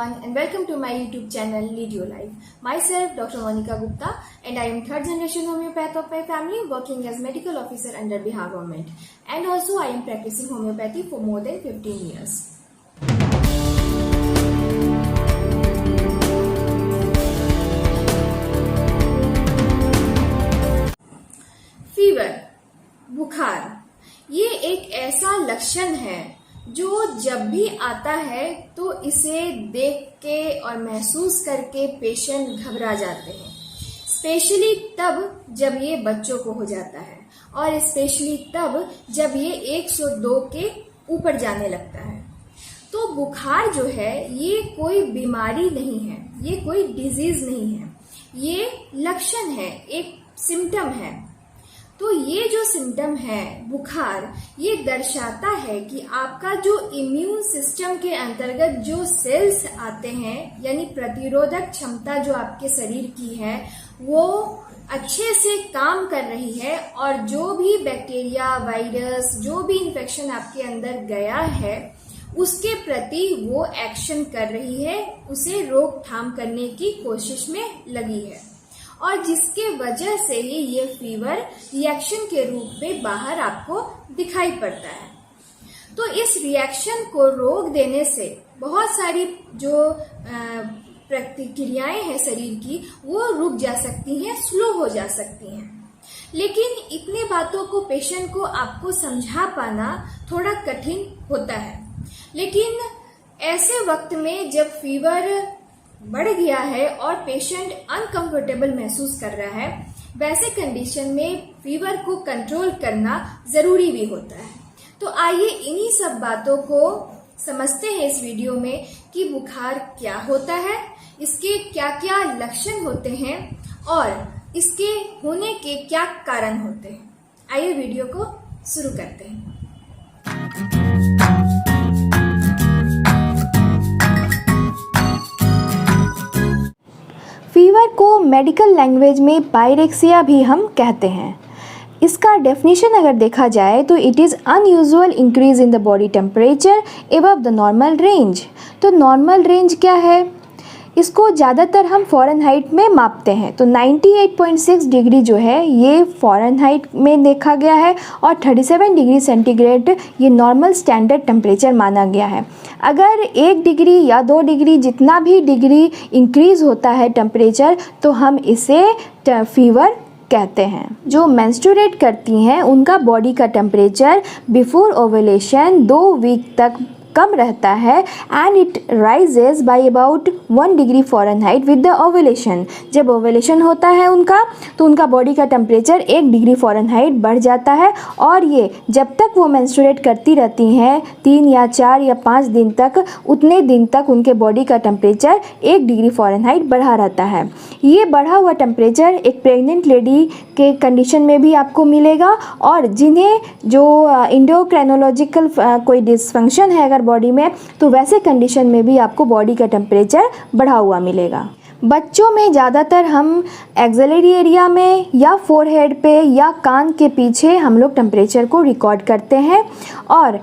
everyone and welcome to my YouTube channel Lead Your Life. Myself Dr. Monica Gupta and I am third generation homeopath of my family working as medical officer under Bihar government, and also I am practicing homeopathy for more than 15 years. Fever, बुखार, ये एक ऐसा लक्षण है जो जब भी आता है तो इसे देख के और महसूस करके पेशेंट घबरा जाते हैं, स्पेशली तब जब ये बच्चों को हो जाता है और स्पेशली तब जब ये 102 के ऊपर जाने लगता है। तो बुखार जो है ये कोई बीमारी नहीं है, ये कोई डिजीज नहीं है, ये लक्षण है, एक सिम्टम है। तो ये जो सिम्टम है बुखार, ये दर्शाता है कि आपका जो इम्यून सिस्टम के अंतर्गत जो सेल्स आते हैं, यानी प्रतिरोधक क्षमता जो आपके शरीर की है वो अच्छे से काम कर रही है और जो भी बैक्टीरिया, वायरस, जो भी इन्फेक्शन आपके अंदर गया है उसके प्रति वो एक्शन कर रही है, उसे रोकथाम करने की कोशिश में लगी है और जिसके वजह से ही ये फीवर रिएक्शन के रूप में बाहर आपको दिखाई पड़ता है। तो इस रिएक्शन को रोक देने से बहुत सारी जो प्रतिक्रियाएं हैं शरीर की वो रुक जा सकती हैं, स्लो हो जा सकती हैं। लेकिन इतने बातों को पेशेंट को आपको समझा पाना थोड़ा कठिन होता है। लेकिन ऐसे वक्त में जब फीवर बढ़ गया है और पेशेंट अनकंफर्टेबल महसूस कर रहा है, वैसे कंडीशन में फीवर को कंट्रोल करना जरूरी भी होता है। तो आइए इन्हीं सब बातों को समझते हैं इस वीडियो में कि बुखार क्या होता है, इसके क्या क्या लक्षण होते हैं और इसके होने के क्या कारण होते हैं। आइए वीडियो को शुरू करते हैं। फीवर को मेडिकल लैंग्वेज में पायरेक्सिया भी हम कहते हैं। इसका डेफिनेशन अगर देखा जाए तो it is unusual increase in the body temperature above the normal range. तो नॉर्मल रेंज क्या है? इसको ज़्यादातर हम फ़ारेनहाइट में मापते हैं। तो 98.6 डिग्री जो है ये फ़ारेनहाइट में देखा गया है और 37 डिग्री सेंटीग्रेड ये नॉर्मल स्टैंडर्ड टेम्परेचर माना गया है। अगर 1 डिग्री या 2 डिग्री जितना भी डिग्री इंक्रीज़ होता है टेम्परेचर तो हम इसे फीवर कहते हैं। जो मेंस्ट्रुएट करती हैं उनका बॉडी का टेम्परेचर बिफोर ओवुलेशन 2 वीक तक कम रहता है and it rises by about 1 degree Fahrenheit with the ovulation. जब ओवुलेशन होता है उनका तो उनका बॉडी का टेम्परेचर 1 डिग्री फ़ारेनहाइट बढ़ जाता है और ये जब तक वो मेंस्ट्रुएट करती रहती हैं 3 या 4 या 5 दिन तक, उतने दिन तक उनके बॉडी का टेम्परेचर 1 डिग्री फ़ारेनहाइट बढ़ा रहता है। ये बढ़ा हुआ टेम्परेचर एक प्रेग्नेंट लेडी के कंडीशन में भी आपको मिलेगा और जिन्हें जो इंडोक्राइनोलॉजिकल कोई डिसफंक्शन है अगर बॉडी में, तो वैसे कंडीशन में भी आपको बॉडी का टेम्परेचर बढ़ा हुआ मिलेगा। बच्चों में ज़्यादातर हम एक्सिलरी एरिया में या फोरहेड पे या कान के पीछे हम लोग टेम्परेचर को रिकॉर्ड करते हैं और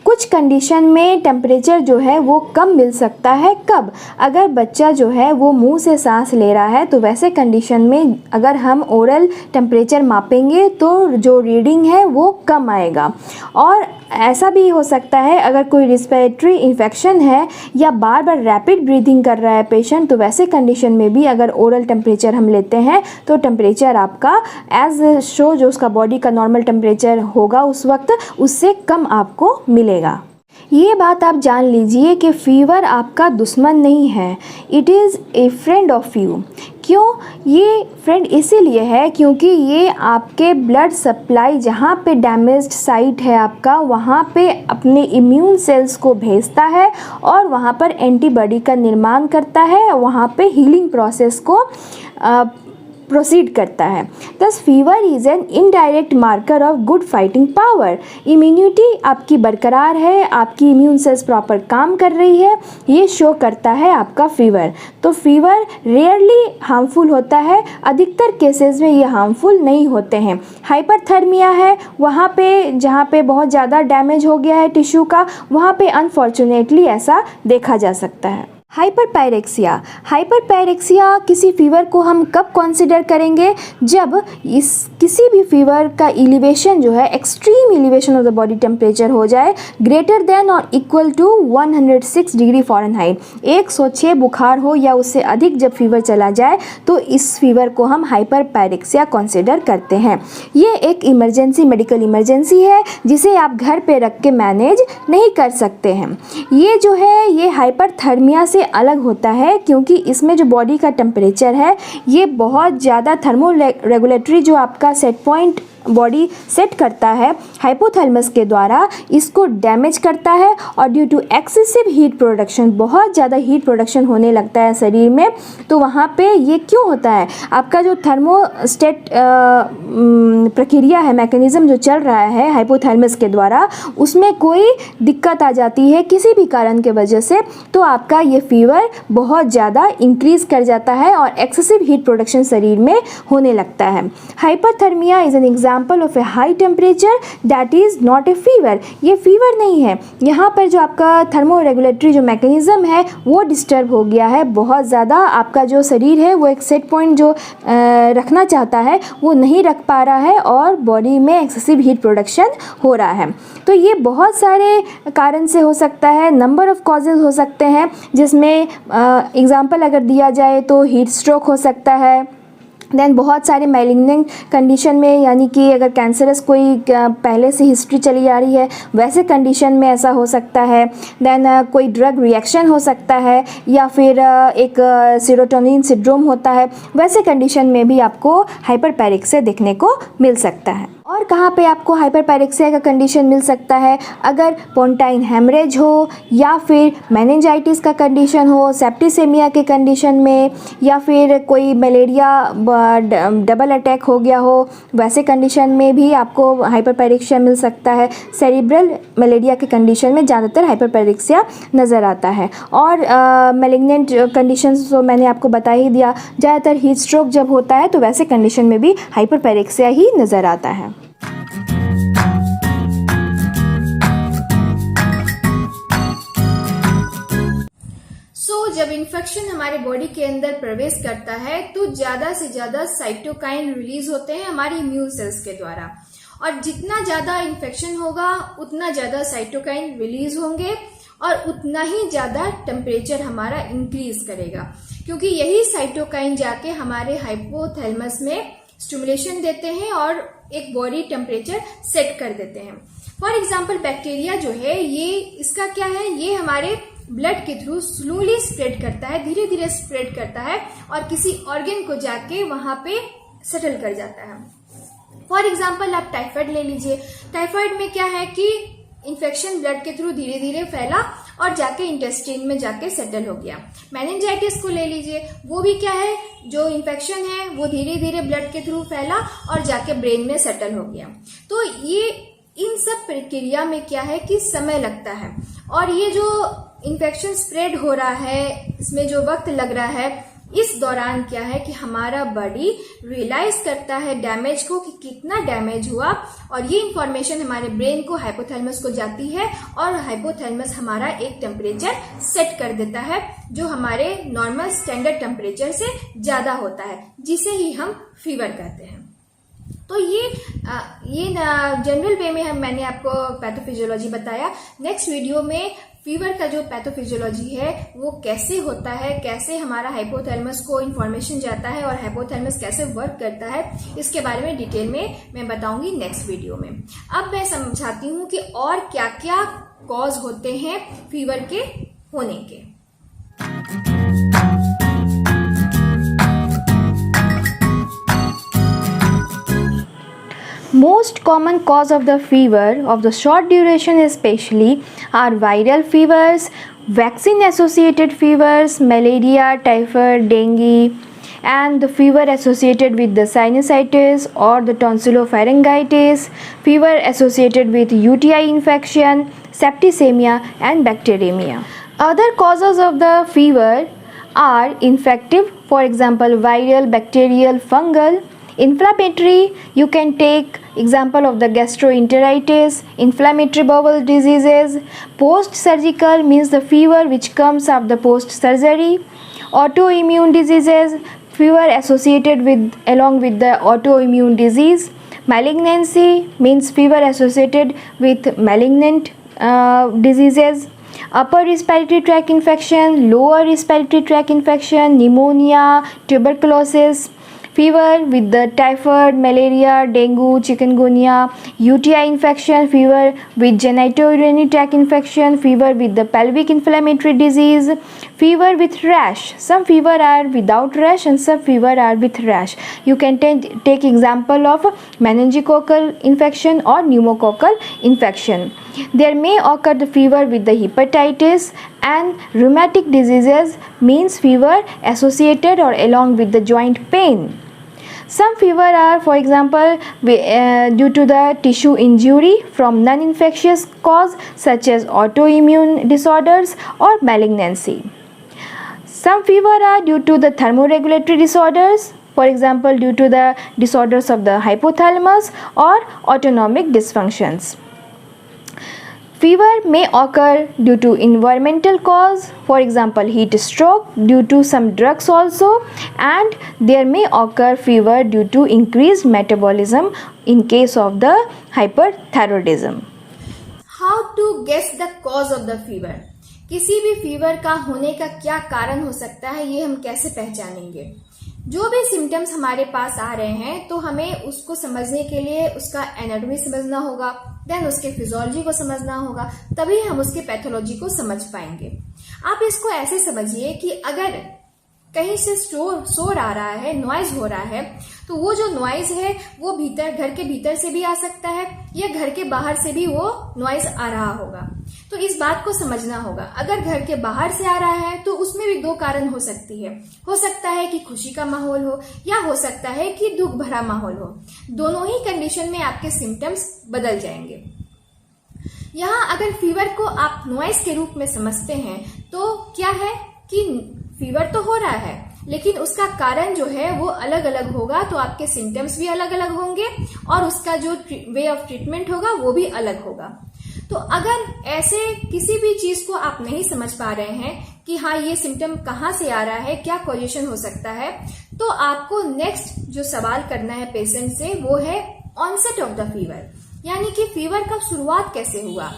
कुछ कंडीशन में टेम्परेचर जो है वो कम मिल सकता है। कब? अगर बच्चा जो है वो मुंह से सांस ले रहा है तो वैसे कंडीशन में अगर हम ओरल टेम्परेचर मापेंगे तो जो रीडिंग है वो कम आएगा। और ऐसा भी हो सकता है अगर कोई रिस्पिरेटरी इन्फेक्शन है या बार बार रैपिड ब्रीदिंग कर रहा है पेशेंट, तो वैसे कंडीशन में भी अगर ओरल टेम्परेचर हम लेते हैं तो टेम्परेचर आपका एज शो जो उसका बॉडी का नॉर्मल टेम्परेचर होगा उस वक्त उससे कम आपको मिलेगा। ये बात आप जान लीजिए कि फ़ीवर आपका दुश्मन नहीं है, it is a friend of you. क्यों? ये फ्रेंड इसीलिए है क्योंकि ये आपके ब्लड सप्लाई जहाँ पे डैमेज्ड साइट है आपका, वहाँ पे अपने इम्यून सेल्स को भेजता है और वहाँ पर एंटीबॉडी का निर्माण करता है, वहाँ पे हीलिंग प्रोसेस को प्रोसीड करता है। दस fever is an indirect marker of good fighting power. Immunity आपकी बरकरार है, आपकी इम्यून सेल्स प्रॉपर काम कर रही है, ये शो करता है आपका फीवर। तो फीवर रेयरली हार्मफुल होता है, अधिकतर केसेस में ये हार्मफुल नहीं होते हैं। हाइपरथर्मिया है, वहाँ पे जहाँ पे बहुत ज़्यादा डैमेज हो गया है टिश्यू का, वहाँ पे अनफॉर्चुनेटली ऐसा देखा जा सकता है। हाइपरपायरेक्सिया किसी फीवर को हम कब कंसिडर करेंगे, जब इस किसी भी फीवर का एलिवेशन जो है, extreme elevation of the body temperature हो जाए ग्रेटर देन और इक्वल टू 106 डिग्री फ़ारेनहाइट, 106 बुखार हो या उससे अधिक जब फीवर चला जाए तो इस फीवर को हम हाइपरपायरेक्सिया कंसिडर करते हैं। ये एक इमरजेंसी, मेडिकल इमरजेंसी है जिसे आप घर पे रख के मैनेज नहीं कर सकते हैं। ये जो है ये हाइपरथर्मिया से अलग होता है, क्योंकि इसमें जो बॉडी का टेम्परेचर है ये बहुत ज़्यादा थर्मो रेगुलेटरी जो आपका सेट पॉइंट बॉडी सेट करता है हाइपोथैलेमस के द्वारा, इसको डैमेज करता है और due to excessive heat production, बहुत ज़्यादा हीट प्रोडक्शन होने लगता है शरीर में। तो वहाँ पे ये क्यों होता है, आपका जो थर्मोस्टेट प्रक्रिया है, मैकेनिज़्म जो चल रहा है हाइपोथैलेमस के द्वारा, उसमें कोई दिक्कत आ जाती है किसी भी कारण के वजह से, तो आपका ये फीवर बहुत ज़्यादा इंक्रीज़ कर जाता है और एक्सेसिव हीट प्रोडक्शन शरीर में होने लगता है। Hyperthermia is an example of A high temperature that is not a fever. ये फीवर नहीं है, यहाँ पर जो आपका थर्मो रेगुलेटरी जो मैकेनिज़्म है वो डिस्टर्ब हो गया है बहुत ज़्यादा। आपका जो शरीर है वो एक सेट पॉइंट जो रखना चाहता है वो नहीं रख पा रहा है और बॉडी में एक्सेसिव हीट प्रोडक्शन हो रहा है। तो ये बहुत सारे कारण से हो सकता है, नंबर ऑफ़ कॉजेज़ हो सकते हैं, जिसमें एग्ज़ाम्पल अगर दिया जाए तो हीट स्ट्रोक हो सकता है। देन बहुत सारे मैलिग्नेंट कंडीशन में, यानी कि अगर कैंसरस कोई पहले से हिस्ट्री चली आ रही है वैसे कंडीशन में ऐसा हो सकता है। देन कोई ड्रग रिएक्शन हो सकता है, या फिर एक सेरोटोनिन सिंड्रोम होता है, वैसे कंडीशन में भी आपको हाइपरपायरेक्सिया देखने को मिल सकता है। और कहाँ पे आपको हाइपरपायरेक्सिया का कंडीशन मिल सकता है, अगर पोंटाइन हेमरेज हो या फिर मेनिंजाइटिस का कंडीशन हो, सेप्टिसेमिया के कंडीशन में, या फिर कोई मलेरिया डबल अटैक हो गया हो, वैसे कंडीशन में भी आपको हाइपरपायरेक्सिया मिल सकता है। सेरिब्रल मलेरिया के कंडीशन में ज़्यादातर हाइपरपायरेक्सिया नज़र आता है। और मैलिग्नेंट कंडीशंस तो मैंने आपको बता ही दिया, ज़्यादातर हीट स्ट्रोक जब होता है तो वैसे कंडीशन में भी हाइपरपायरेक्सिया ही नज़र आता है। जब इन्फेक्शन हमारे बॉडी के अंदर प्रवेश करता है तो ज्यादा से ज्यादा साइटोकाइन रिलीज होते हैं हमारी इम्यून सेल्स के द्वारा, और जितना ज्यादा इन्फेक्शन होगा उतना ज्यादा साइटोकाइन रिलीज होंगे और उतना ही ज्यादा टेम्परेचर हमारा इंक्रीज करेगा, क्योंकि यही साइटोकाइन जाके हमारे हाइपोथैलेमस में स्टिमुलेशन देते हैं और एक बॉडी टेम्परेचर सेट कर देते हैं। फॉर एग्जाम्पल बैक्टीरिया जो है ये इसका क्या है, ये हमारे ब्लड के थ्रू स्लोली स्प्रेड करता है, धीरे धीरे स्प्रेड करता है और किसी ऑर्गन को जाके वहां पे सेटल कर जाता है। फॉर एग्जाम्पल आप टाइफाइड ले लीजिए, टाइफाइड में क्या है कि इन्फेक्शन ब्लड के थ्रू धीरे धीरे फैला और जाके इंटेस्टाइन में जाके सेटल हो गया। मेनिंजाइटिस को ले लीजिए, वो भी क्या है, जो इन्फेक्शन है वो धीरे धीरे ब्लड के थ्रू फैला और जाके ब्रेन में सेटल हो गया। तो ये इन सब प्रक्रिया में क्या है कि समय लगता है, और ये जो इन्फेक्शन स्प्रेड हो रहा है इसमें जो वक्त लग रहा है, इस दौरान क्या है कि हमारा बॉडी रियलाइज करता है डैमेज को कि कितना डैमेज हुआ, और ये इंफॉर्मेशन हमारे ब्रेन को, हाइपोथैलेमस को जाती है और हाइपोथैलेमस हमारा एक टेम्परेचर सेट कर देता है जो हमारे नॉर्मल स्टैंडर्ड टेम्परेचर से ज्यादा होता है, जिसे ही हम फीवर कहते हैं। तो ये जनरल वे में मैंने आपको पैथोफिजियोलॉजी बताया। नेक्स्ट वीडियो में फीवर का जो पैथोफिजियोलॉजी है वो कैसे होता है, कैसे हमारा हाइपोथैलेमस को इन्फॉर्मेशन जाता है और हाइपोथैलेमस कैसे वर्क करता है, इसके बारे में डिटेल में मैं बताऊंगी नेक्स्ट वीडियो में। अब मैं समझाती हूँ कि और क्या क्या कॉज होते हैं फीवर के होने के। Most common cause of the fever of the short duration especially are viral fevers, vaccine associated fevers, malaria, typhoid, dengue, and the fever associated with the sinusitis or the tonsillopharyngitis, fever associated with UTI infection, septicemia and bacteremia. Other causes of the fever are infective, for example viral, bacterial, fungal, Inflammatory, you can take example of the gastroenteritis, inflammatory bowel diseases. Post-surgical means the fever which comes after post-surgery. Autoimmune diseases, fever associated with along with the autoimmune disease. Malignancy means fever associated with malignant diseases. Upper respiratory tract infection, lower respiratory tract infection, pneumonia, tuberculosis. Fever with the typhoid, malaria, dengue, chikungunya, UTI infection, fever with genitourinary tract infection, fever with the pelvic inflammatory disease, fever with rash. Some fever are without rash and some fever are with rash. You can take example of meningococcal infection or pneumococcal infection. There may occur the fever with the hepatitis, and rheumatic diseases means fever associated or along with the joint pain. Some fever are, for example, due to the tissue injury from non-infectious cause such as autoimmune disorders or malignancy. Some fever are due to the thermoregulatory disorders, for example due to the disorders of the hypothalamus or autonomic dysfunctions. Fever may occur due to environmental cause, for example heat stroke, due to some drugs also, and there may occur fever due to increased metabolism in case of the hyperthyroidism. How to guess the cause of the fever? किसी भी fever का होने का क्या कारण हो सकता है, ये हम कैसे पहचानेंगे? जो भी सिम्टम्स हमारे पास आ रहे हैं तो हमें उसको समझने के लिए उसका एनाटॉमी समझना होगा, देन उसके फिजियोलॉजी को समझना होगा, तभी हम उसके पैथोलॉजी को समझ पाएंगे। आप इसको ऐसे समझिए कि अगर कहीं से शोर आ रहा है, नॉइज हो रहा है, तो वो जो नॉइज है वो घर के भीतर से भी आ सकता है या घर के बाहर से भी वो नॉइज आ रहा होगा। तो इस बात को समझना होगा। अगर घर के बाहर से आ रहा है तो उसमें भी दो कारण हो सकती है। हो सकता है कि खुशी का माहौल हो या हो सकता है कि दुख भरा माहौल हो। दोनों ही कंडीशन में आपके सिम्टम्स बदल जाएंगे। यहाँ अगर फीवर को आप नॉइज के रूप में समझते हैं तो क्या है कि फीवर तो हो रहा है लेकिन उसका कारण जो है वो अलग अलग होगा, तो आपके सिम्टम्स भी अलग अलग होंगे और उसका जो वे ऑफ ट्रीटमेंट होगा वो भी अलग होगा। तो अगर ऐसे किसी भी चीज को आप नहीं समझ पा रहे हैं कि हाँ ये सिम्टम कहाँ से आ रहा है, क्या पोजीशन हो सकता है, तो आपको नेक्स्ट जो सवाल करना है पेशेंट से वो है ऑनसेट ऑफ द फीवर, यानी कि फीवर का शुरुआत कैसे हुआ।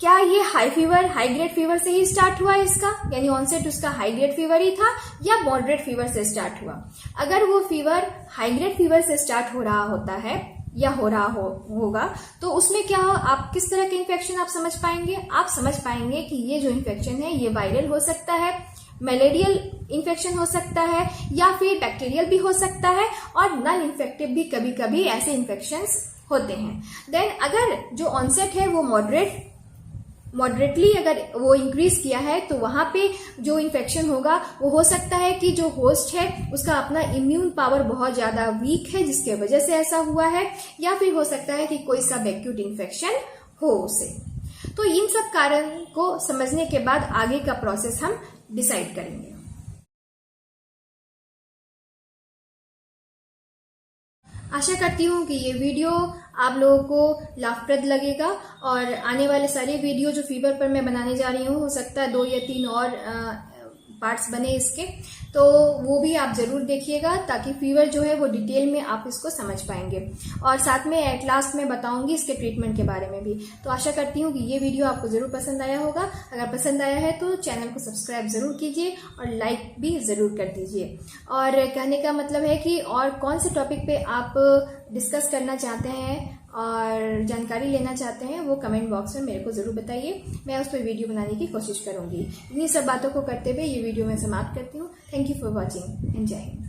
क्या ये हाई ग्रेड फीवर से ही स्टार्ट हुआ इसका, यानी ऑनसेट उसका हाई ग्रेड फीवर ही था, या मॉडरेट फीवर से स्टार्ट हुआ। अगर वो फीवर हाई ग्रेड फीवर से स्टार्ट हो रहा होता है या हो रहा होगा तो उसमें क्या हो, आप किस तरह के इन्फेक्शन आप समझ पाएंगे। आप समझ पाएंगे कि ये जो इन्फेक्शन है ये वायरल हो सकता है, मलेरियल इन्फेक्शन हो सकता है या फिर बैक्टीरियल भी हो सकता है, और नॉन इन्फेक्टिव भी कभी कभी ऐसे इन्फेक्शंस होते हैं। देन अगर जो ऑनसेट है वो मॉडरेटली अगर वो इंक्रीज किया है तो वहां पे जो इन्फेक्शन होगा वो हो सकता है कि जो होस्ट है उसका अपना इम्यून पावर बहुत ज्यादा वीक है जिसके वजह से ऐसा हुआ है, या फिर हो सकता है कि कोई सा एक्यूट इन्फेक्शन हो उसे। तो इन सब कारण को समझने के बाद आगे का प्रोसेस हम डिसाइड करेंगे। आशा करती हूँ कि ये वीडियो आप लोगों को लाभप्रद लगेगा, और आने वाले सारे वीडियो जो फीवर पर मैं बनाने जा रही हूँ, हो सकता है 2 या 3 और पार्ट्स बने इसके, तो वो भी आप जरूर देखिएगा ताकि फीवर जो है वो डिटेल में आप इसको समझ पाएंगे, और साथ में एट लास्ट में बताऊंगी इसके ट्रीटमेंट के बारे में भी। तो आशा करती हूँ कि ये वीडियो आपको जरूर पसंद आया होगा। अगर पसंद आया है तो चैनल को सब्सक्राइब जरूर कीजिए और लाइक भी जरूर कर दीजिए। और कहने का मतलब है कि और कौन से टॉपिक पे आप डिस्कस करना चाहते हैं और जानकारी लेना चाहते हैं वो कमेंट बॉक्स में मेरे को जरूर बताइए। मैं उस पर वीडियो बनाने की कोशिश करूंगी। इन्हीं सब बातों को करते हुए ये वीडियो मैं समाप्त करती हूँ। Thank you for watching and जय हिंद।